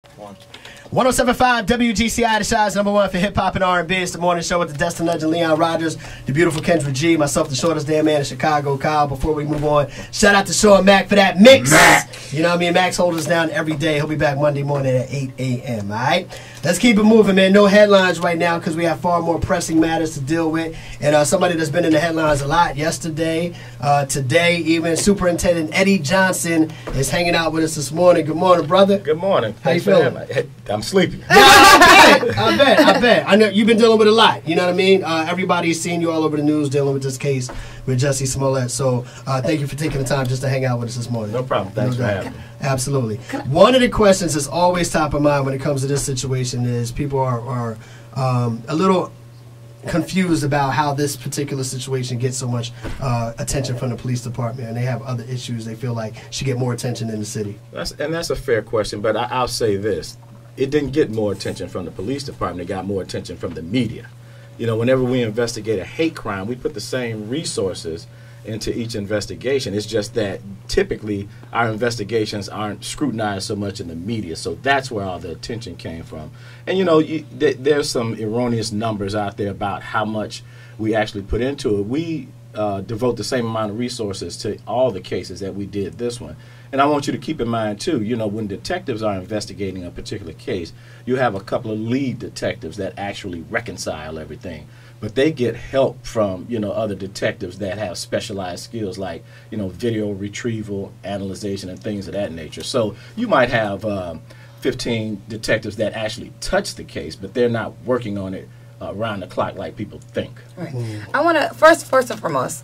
107.5 WGCI, the Shi's #1 for hip-hop and R&B. It's the morning show with the Destin Legend, Leon Rogers, the beautiful Kendra G, myself, the shortest damn man in Chicago, Kyle. Before we move on, shout out to Shaw Mac for that mix. You know what I mean? Max holds us down every day. He'll be back Monday morning at 8 a.m., all right? Let's keep it moving, man. No headlines right now because we have far more pressing matters to deal with. And somebody that's been in the headlines a lot yesterday, today, even Superintendent Eddie Johnson is hanging out with us this morning. Good morning, brother. Good morning. How you feeling? I'm sleepy. I bet. I know you've been dealing with a lot. You know what I mean? Everybody's seen you all over the news dealing with this case with Jussie Smollett. So thank you for taking the time just to hang out with us this morning. No problem. Thanks for having me. Absolutely. One of the questions that's always top of mind when it comes to this situation is people are a little confused about how this particular situation gets so much attention from the police department, and they have other issues they feel like should get more attention in the city. That's a fair question, but I'll say this. It didn't get more attention from the police department. It got more attention from the media. You know, whenever we investigate a hate crime, we put the same resources into each investigation. It's just that typically our investigations aren't scrutinized so much in the media, so that's where all the attention came from. And you know, there's some erroneous numbers out there about how much we actually put into it. We devote the same amount of resources to all the cases that we did this one. And I want you to keep in mind too, you know, when detectives are investigating a particular case, you have a couple of lead detectives that actually reconcile everything. But they get help from, you know, other detectives that have specialized skills like, you know, video retrieval, analyzation, and things of that nature. So you might have 15 detectives that actually touch the case, but they're not working on it around the clock like people think. Right. I want to, first and foremost,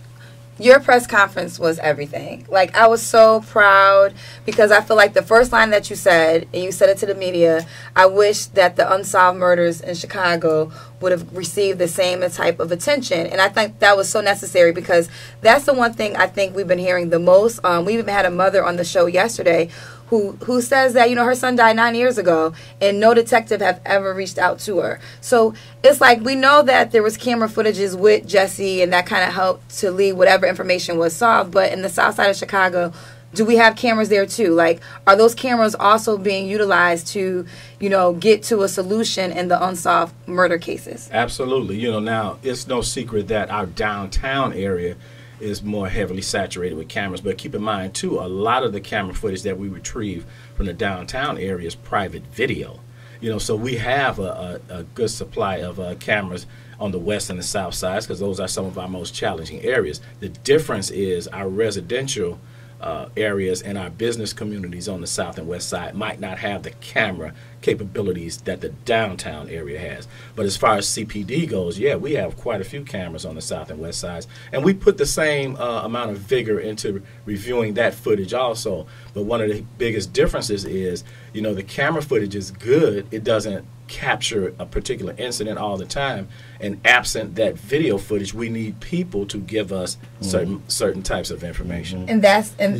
your press conference was everything. Like, I was so proud because I feel like the first line that you said, and you said it to the media, I wish that the unsolved murders in Chicago would have received the same type of attention. And I think that was so necessary because that's the one thing I think we've been hearing the most. We even had a mother on the show yesterday who says that, you know, her son died 9 years ago and no detective have ever reached out to her. So it's like we know that there was camera footages with Jussie and that kind of helped to lead whatever information was solved. But in the south side of Chicago, do we have cameras there too? Like, are those cameras also being utilized to, you know, get to a solution in the unsolved murder cases? Absolutely. You know, now it's no secret that our downtown area is more heavily saturated with cameras, but keep in mind too, a lot of the camera footage that we retrieve from the downtown area is private video. You know, so we have a good supply of cameras on the west and the south sides because those are some of our most challenging areas. The difference is our residential areas and our business communities on the south and west side might not have the camera capabilities that the downtown area has. But as far as CPD goes, yeah, we have quite a few cameras on the south and west sides, and we put the same amount of vigor into reviewing that footage also. But one of the biggest differences is, you know, the camera footage is good. It doesn't capture a particular incident all the time, and absent that video footage, we need people to give us certain types of information. And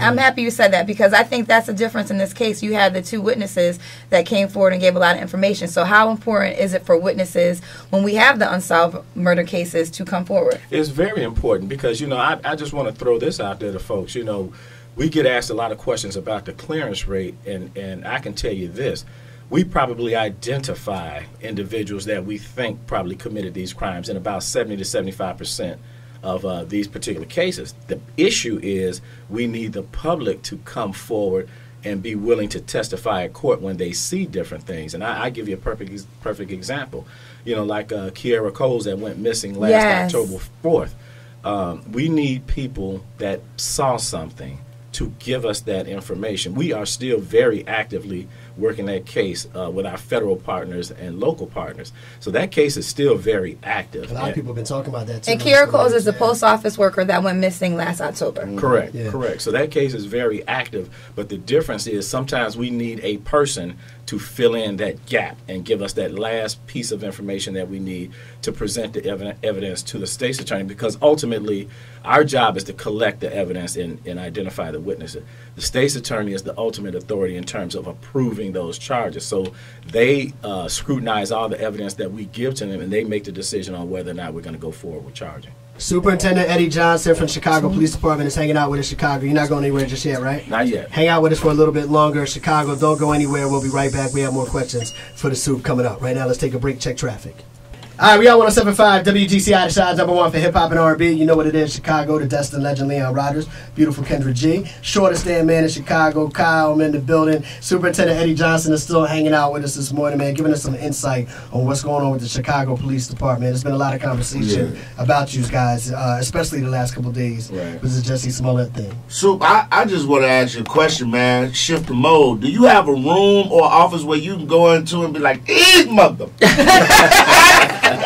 I'm happy you said that because I think that's the difference in this case. You had the two witnesses that came forward and gave a lot of information. So how important is it for witnesses when we have the unsolved murder cases to come forward? It's very important because, you know, I just want to throw this out there to folks. You know, we get asked a lot of questions about the clearance rate, and I can tell you this. We probably identify individuals that we think probably committed these crimes in about 70 to 75% of these particular cases. The issue is we need the public to come forward and be willing to testify at court when they see different things. And I give you a perfect example. You know, like Kiera Coles that went missing last October 4th. We need people that saw something to give us that information. We are still very actively working that case with our federal partners and local partners. So that case is still very active. A lot of people have been talking about that too. And Kiera Coles is the post office worker that went missing last October. Correct, correct. So that case is very active, but the difference is sometimes we need a person to fill in that gap and give us that last piece of information that we need to present the evidence to the state's attorney, because ultimately our job is to collect the evidence and identify the witnesses. The state's attorney is the ultimate authority in terms of approving those charges. So they scrutinize all the evidence that we give to them, and they make the decision on whether or not we're going to go forward with charging. Superintendent Eddie Johnson from Chicago Police Department is hanging out with us in Chicago. You're not going anywhere just yet, right? Not yet. Hang out with us for a little bit longer. Chicago, don't go anywhere. We'll be right back. We have more questions for the Soup coming up. Right now, let's take a break, check traffic. All right, we got 107.5 WGCI, the Shine's #1 for hip-hop and R&B. You know what it is, Chicago, the Destin legend Leon Rogers, beautiful Kendra G, shortest damn man in Chicago, Kyle, I'm in the building. Superintendent Eddie Johnson is still hanging out with us this morning, man, giving us some insight on what's going on with the Chicago Police Department. There's been a lot of conversation about you guys, especially the last couple of days with the Jussie Smollett thing. Soup, I just want to ask you a question, man. Shift the mode. Do you have a room or office where you can go into and be like, mother? All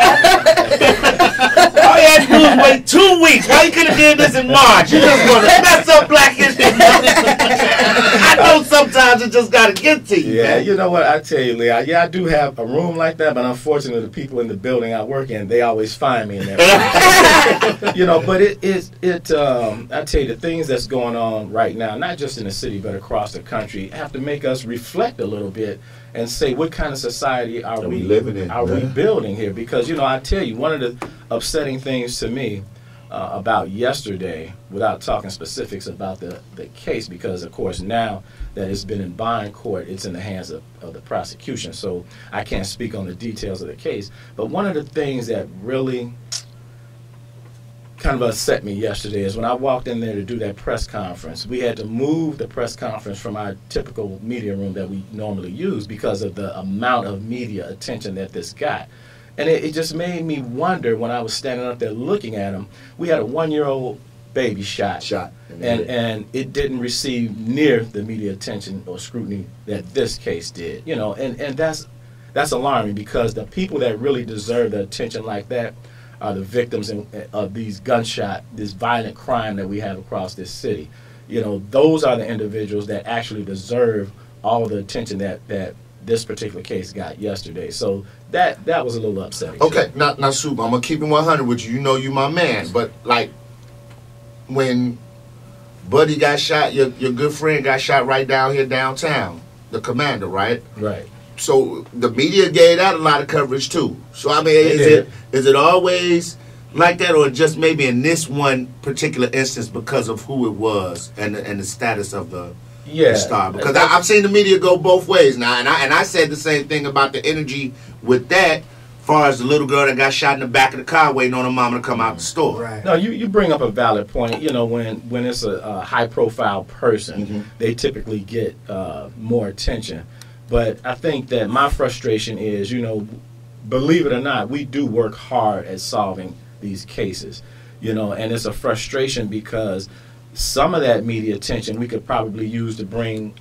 you had to do is wait 2 weeks. Why you could have did this in March? You just want to mess up Black History Month. I know sometimes it just got to get to you. Yeah, man. you know what? I tell you, Leah, yeah, I do have a room like that, but unfortunately the people in the building I work in, they always find me in that. You know, but I tell you, the things that's going on right now, not just in the city, but across the country, have to make us reflect a little bit and say, what kind of society are we living in? Are we building here? Because, you know, I tell you, one of the upsetting things to me about yesterday, without talking specifics about the case, because, of course, now that it's been in bond court, it's in the hands of the prosecution. So I can't speak on the details of the case. But one of the things that really kind of upset me yesterday is when I walked in there to do that press conference, we had to move the press conference from our typical media room that we normally use because of the amount of media attention that this got. And it just made me wonder when I was standing up there looking at him. We had a 1-year-old baby shot. And it didn't receive near the media attention or scrutiny that this case did. You know, and that's alarming, because the people that really deserve the attention like that are the victims of these this violent crime that we have across this city. You know, those are the individuals that actually deserve all the attention that this particular case got yesterday. So that was a little upsetting. Okay, now, Soup, I'm going to keep it 100 with you. You know you my man. But, like, when Buddy got shot, your good friend got shot right down here downtown, the commander, right? Right. So the media gave that a lot of coverage too. So I mean, is it always like that, or just maybe in this one particular instance because of who it was and the status of the star? Because I've seen the media go both ways now, and I said the same thing about the energy with that, as far as the little girl that got shot in the back of the car waiting on her mama to come out the store. Right. No, you bring up a valid point. You know, when it's a high profile person, they typically get more attention. But I think that my frustration is, you know, believe it or not, we do work hard at solving these cases, you know, and it's a frustration because some of that media attention we could probably use to bring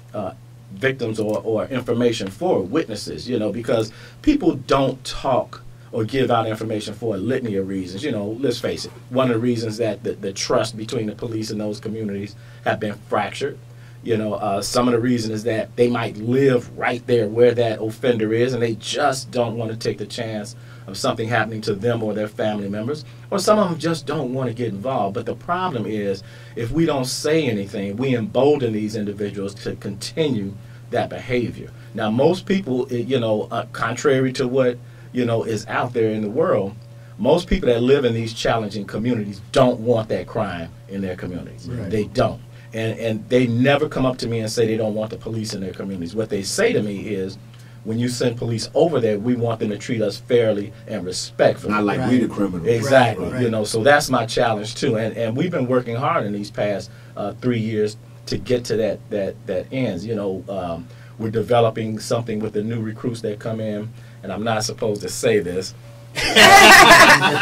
victims or information for witnesses, you know, because people don't talk or give out information for a litany of reasons. You know, let's face it, one of the reasons that the trust between the police and those communities have been fractured. You know, some of the reason is that they might live right there where that offender is, and they just don't want to take the chance of something happening to them or their family members. Or some of them just don't want to get involved. But the problem is, if we don't say anything, we embolden these individuals to continue that behavior. Now, most people, you know, contrary to what, you know, is out there in the world, most people that live in these challenging communities don't want that crime in their communities. Right. They don't. And they never come up to me and say they don't want the police in their communities. What they say to me is, when you send police over there, we want them to treat us fairly and respectfully. Not like we the criminals. Exactly. Right. You know, so that's my challenge too. And we've been working hard in these past 3 years to get to that ends. You know, we're developing something with the new recruits that come in, and I'm not supposed to say this.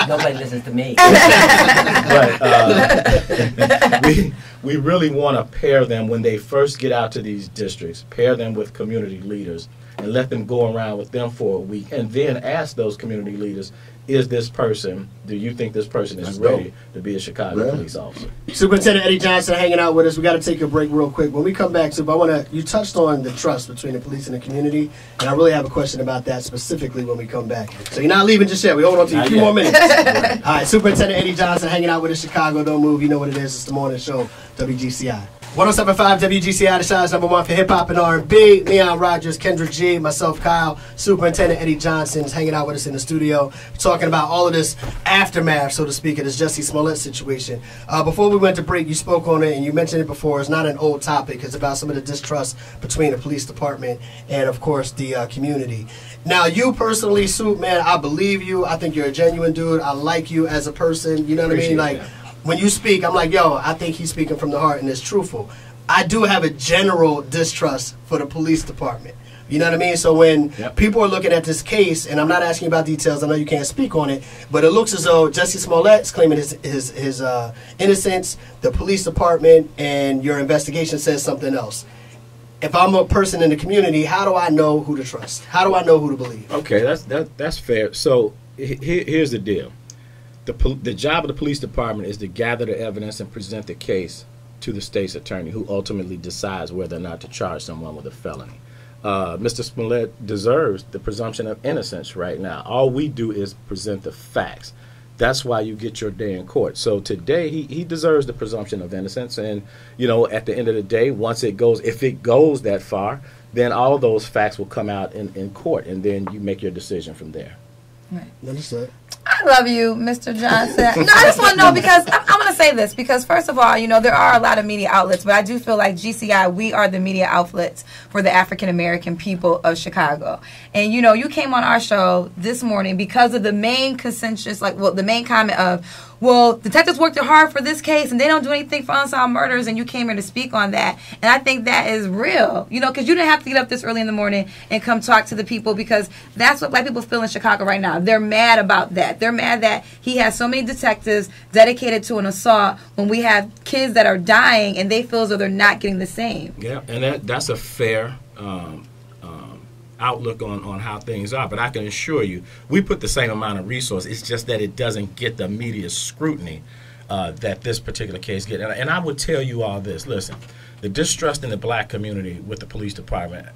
Nobody listens to me. But we really want to pair them when they first get out to these districts, pair them with community leaders and let them go around with them for a week, and then ask those community leaders, is this person, do you think this person is ready to be a Chicago police officer? Superintendent Eddie Johnson hanging out with us. We got to take a break real quick. When we come back, you touched on the trust between the police and the community, and I really have a question about that specifically when we come back. So you're not leaving just yet. We hold on to you a few more minutes. All right, Superintendent Eddie Johnson hanging out with us, Chicago. Don't move. You know what it is. It's the morning show, WGCI. 107.5 WGCI, the Shines #1 for hip hop and R&B. Leon Rogers, Kendra G, myself, Kyle, Superintendent Eddie Johnson is hanging out with us in the studio, talking about all of this aftermath, so to speak, of this Jussie Smollett situation. Before we went to break, you spoke on it and you mentioned it before. It's not an old topic. It's about some of the distrust between the police department and, of course, the community. Now, you personally, Soup, man, I believe you. I think you're a genuine dude. I like you as a person. You know what I mean? Like, when you speak, I'm like, yo, I think he's speaking from the heart and it's truthful. I do have a general distrust for the police department. You know what I mean? So when people are looking at this case, and I'm not asking about details, I know you can't speak on it, but it looks as though Jussie Smollett is claiming his innocence, the police department, and your investigation says something else. If I'm a person in the community, how do I know who to trust? How do I know who to believe? Okay, that's fair. So here's the deal. The job of the police department is to gather the evidence and present the case to the state's attorney, who ultimately decides whether or not to charge someone with a felony. Mr. Smollett deserves the presumption of innocence right now. All we do is present the facts. That's why you get your day in court. So today, he deserves the presumption of innocence. And, you know, at the end of the day, once it goes, if it goes that far, then all those facts will come out in court, and then you make your decision from there. Right. Understood. I love you, Mr. Johnson. No, I just want to know, because I'm going to say this, because first of all, you know, there are a lot of media outlets, but I do feel like GCI, we are the media outlets for the African-American people of Chicago. And, you know, you came on our show this morning because of the main consensus, like, well, the main comment of, well, detectives worked hard for this case and they don't do anything for unsolved murders, and you came here to speak on that. And I think that is real, you know, because you didn't have to get up this early in the morning and come talk to the people, because that's what black people feel in Chicago right now. They're mad about that. They're mad that he has so many detectives dedicated to an assault when we have kids that are dying and they feel as though they're not getting the same. Yeah, and that's a fair outlook on how things are. But I can assure you, we put the same amount of resource. It's just that it doesn't get the media scrutiny that this particular case gets. And I would tell you all this. Listen, the distrust in the black community with the police department,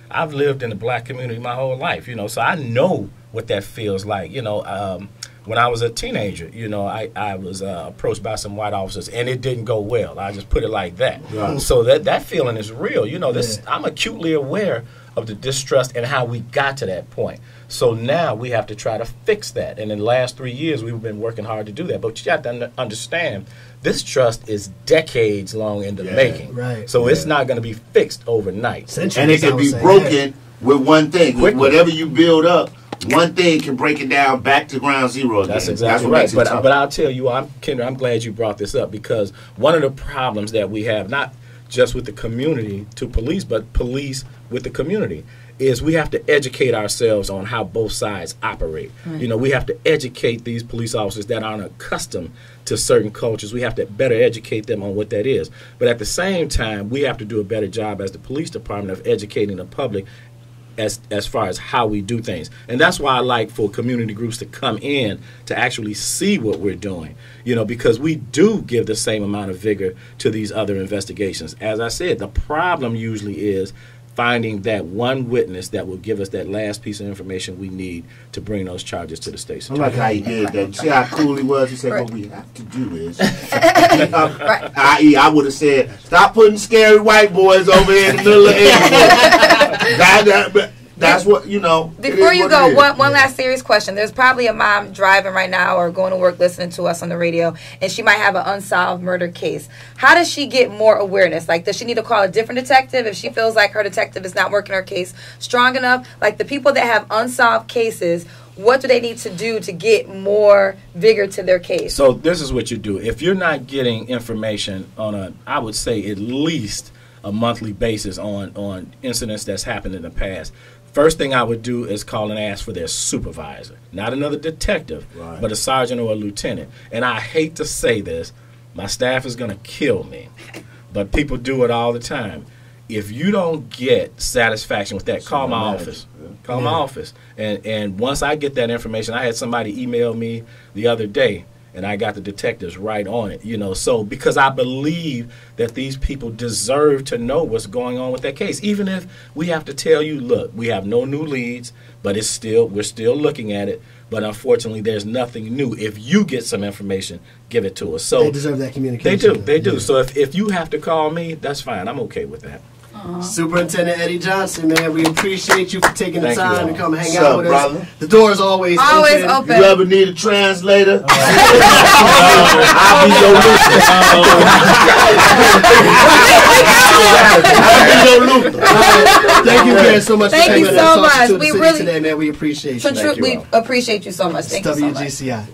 I've lived in the black community my whole life, you know, so I know what that feels like. You know, when I was a teenager, you know, I was approached by some white officers, and it didn't go well. I just put it like that. Right. So that feeling is real. You know, I'm acutely aware of the distrust and how we got to that point. So now we have to try to fix that. And in the last 3 years, we've been working hard to do that. But you have to understand, this trust is decades long in the making. Right. So it's not going to be fixed overnight. And it can be broken with one thing. Quickly. Whatever you build up, one thing can break it down back to ground zero again. That's exactly right. But I'll tell you, Kendra, I'm glad you brought this up, because one of the problems that we have, not just with the community to police, but police with the community, is we have to educate ourselves on how both sides operate. Right. You know, we have to educate these police officers that aren't accustomed to certain cultures. We have to better educate them on what that is. But at the same time, we have to do a better job as the police department of educating the public as far as how we do things. And that's why I like for community groups to come in to actually see what we're doing, you know, because we do give the same amount of vigor to these other investigations. As I said, the problem usually is finding that one witness that will give us that last piece of information we need to bring those charges to the state. I like how he did that. See how cool he was? He said, what we have to do is, i.e., I would have said, stop putting scary white boys over here in the middle of everything. That's what, you know. Before you go, one last serious question. There's probably a mom driving right now or going to work listening to us on the radio, and she might have an unsolved murder case. How does she get more awareness? Like, does she need to call a different detective if she feels like her detective is not working her case strong enough? Like, the people that have unsolved cases, what do they need to do to get more vigor to their case? So this is what you do. If you're not getting information on I would say at least a monthly basis on incidents that's happened in the past, first thing I would do is call and ask for their supervisor, not another detective, right, but a sergeant or a lieutenant. And I hate to say this, my staff is going to kill me, but people do it all the time. If you don't get satisfaction with that, call my office. Call my office. And once I get that information, I had somebody email me the other day, and I got the detectives right on it, you know. So because I believe that these people deserve to know what's going on with that case, even if we have to tell you, look, we have no new leads, but we're still looking at it. But unfortunately, there's nothing new. If you get some information, give it to us. So they deserve that communication. They do. So if you have to call me, that's fine. I'm okay with that. Superintendent Eddie Johnson, man, we appreciate you for taking the time to come hang What's out up, with brother? us. The door is always open. You ever need a translator? I'll be your Thank you guys so much for Thank coming you and so talking much. to the We city really- today, man. We appreciate you. We appreciate you so much. Thank you so much. WGCI.